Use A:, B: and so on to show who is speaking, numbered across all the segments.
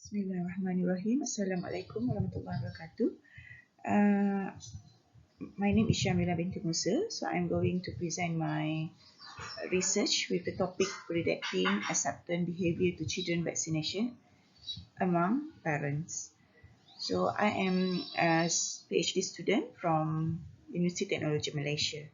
A: Bismillahirrahmanirrahim. Assalamualaikum warahmatullahi wabarakatuh. My name is Syamilah binti Musa. So I'm going to present my research with the topic predicting acceptance behavior to children vaccination among parents. So I am a PhD student from University Technology Malaysia.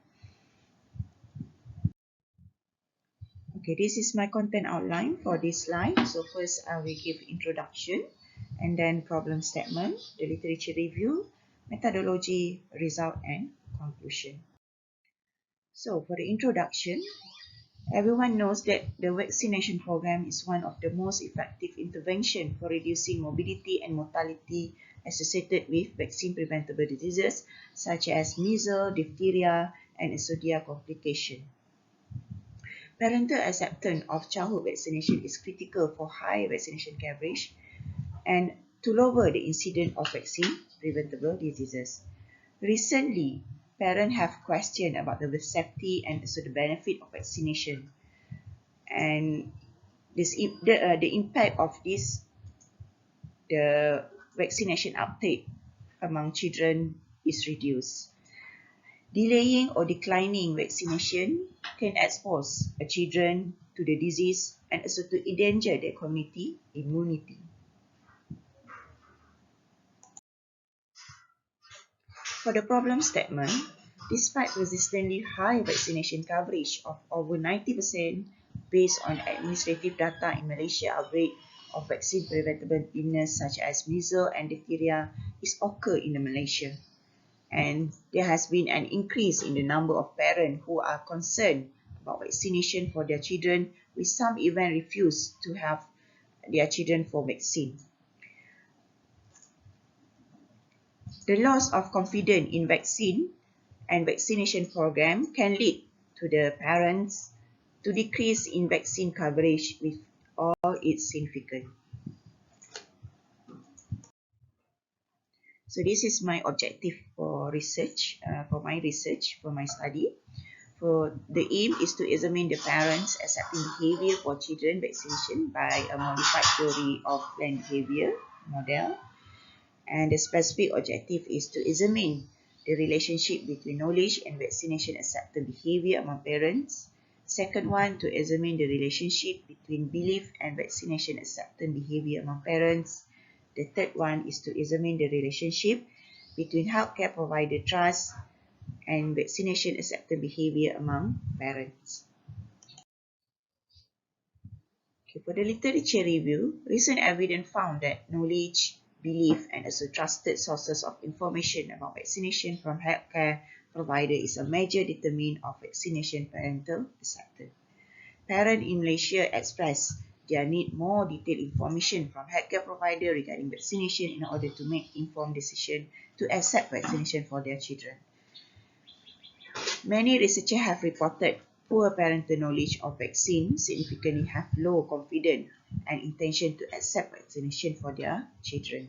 A: Okay, this is my content outline for this slide. So first I will give introduction and then problem statement, the literature review, methodology, result and conclusion. So for the introduction, everyone knows that the vaccination program is one of the most effective intervention for reducing morbidity and mortality associated with vaccine preventable diseases such as measles, diphtheria and exodia complication. Parental acceptance of childhood vaccination is critical for high vaccination coverage and to lower the incidence of vaccine preventable diseases. Recently, parents have questioned about the safety and also the benefit of vaccination, and the impact of the vaccination uptake among children is reduced. Delaying or declining vaccination can expose children to the disease and also to endanger their community immunity. For the problem statement, despite resistantly high vaccination coverage of over 90% based on administrative data in Malaysia, outbreak of vaccine preventable illness such as measles and diphtheria is occur in Malaysia. And there has been an increase in the number of parents who are concerned about vaccination for their children, with some even refuse to have their children for vaccine. The loss of confidence in vaccine and vaccination program can lead to the parents to decrease in vaccine coverage with all its significance. So this is my objective for research, for my study. For the aim is to examine the parents' accepting behavior for children vaccination by a modified theory of planned behavior model. And the specific objective is to examine the relationship between knowledge and vaccination acceptance behavior among parents. Second one, to examine the relationship between belief and vaccination acceptance behavior among parents. The third one is to examine the relationship between healthcare provider trust and vaccination acceptance behavior among parents. Okay, for the literature review, recent evidence found that knowledge, belief, and also trusted sources of information about vaccination from healthcare provider is a major determinant of vaccination parental acceptance. Parents in Malaysia express their need more detailed information from healthcare provider regarding vaccination in order to make informed decision to accept vaccination for their children. Many researchers have reported poor parental knowledge of vaccine significantly have low confidence and intention to accept vaccination for their children.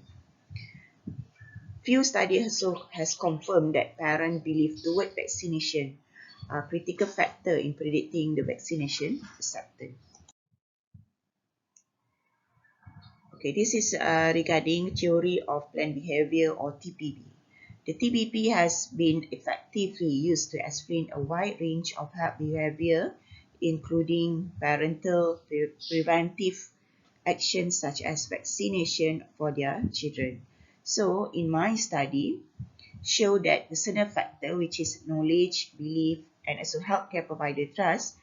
A: Few studies also has confirmed that parent belief toward vaccination are critical factor in predicting the vaccination acceptance. Okay, this is regarding theory of planned behavior or TPB. The TPB has been effectively used to explain a wide range of health behavior, including parental preventive actions such as vaccination for their children. So, in my study, show that the certain factor, which is knowledge, belief, and also healthcare provider trust,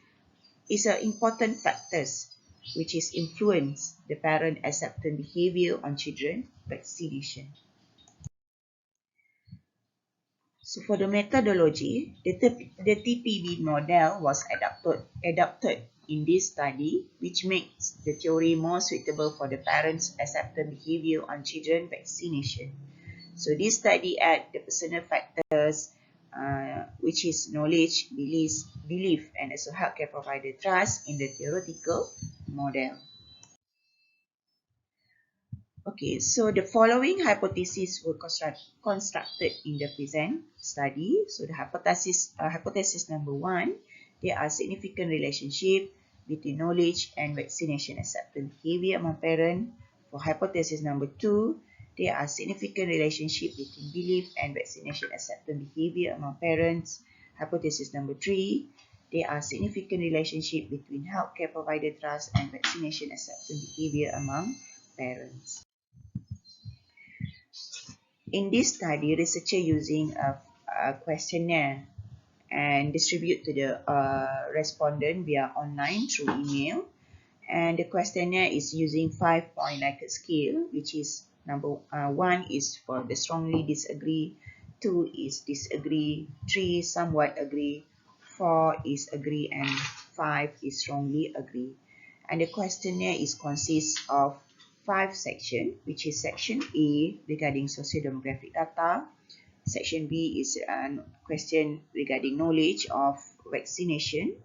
A: is an important factors which is influence the parent acceptance behavior on children vaccination. So for the methodology, the TPB model was adapted in this study, which makes the theory more suitable for the parents' acceptance behavior on children vaccination. So this study add the personal factors, which is knowledge, belief, and also healthcare provider trust in the theoretical model. Okay, so the following hypotheses were constructed in the present study. So the hypothesis number one, there are significant relationship between knowledge and vaccination acceptance behavior among parents. For hypothesis number 2, there are significant relationship between belief and vaccination acceptance behavior among parents. Hypothesis number 3, there are significant relationship between healthcare provider trust and vaccination acceptance behavior among parents. In this study, researcher using a questionnaire and distribute to the respondent via online through email. And the questionnaire is using 5-point Likert scale, which is number 1 is for the strongly disagree, 2 is disagree, 3 somewhat agree, 4 is agree, and 5 is strongly agree. And the questionnaire consists of 5 sections, which is section A regarding socio-demographic data. Section B is a question regarding knowledge of vaccination.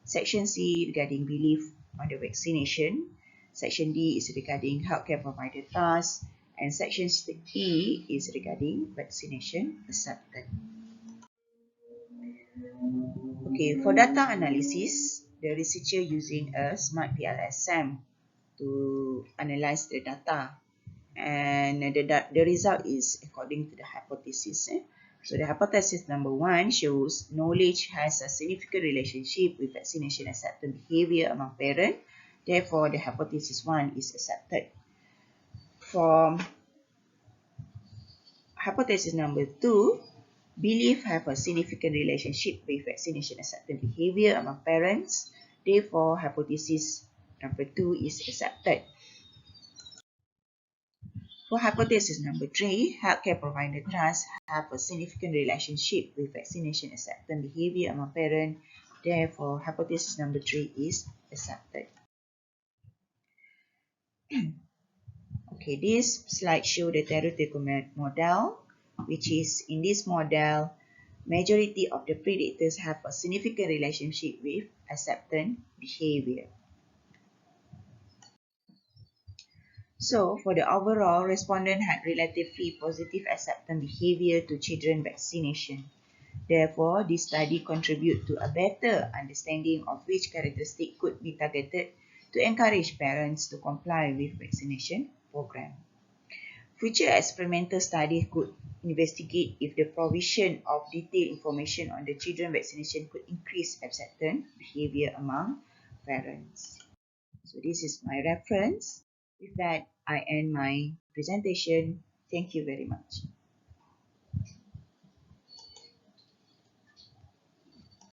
A: Section C regarding belief on the vaccination. Section D is regarding healthcare provider trust. And section E is regarding vaccination acceptance. Okay, for data analysis, the researcher using a smart PLSM to analyze the data. And the result is according to the hypothesis. So the hypothesis number 1 shows knowledge has a significant relationship with vaccination acceptance behavior among parents. Therefore, the hypothesis 1 is accepted. For hypothesis number 2, belief have a significant relationship with vaccination acceptance behavior among parents. Therefore, hypothesis number 2 is accepted. For hypothesis number 3, healthcare provider trust have a significant relationship with vaccination acceptance behavior among parents. Therefore, hypothesis number 3 is accepted. Okay, this slide shows the therapeutic model, which is in this model, majority of the predictors have a significant relationship with acceptance behavior. So, for the overall, respondent had relatively positive acceptance behavior to children vaccination. Therefore, this study contributes to a better understanding of which characteristic could be targeted to encourage parents to comply with vaccination program. Future experimental studies could investigate if the provision of detailed information on the children vaccination could increase acceptance behavior among parents. So this is my reference. With that, I end my presentation. Thank you very much.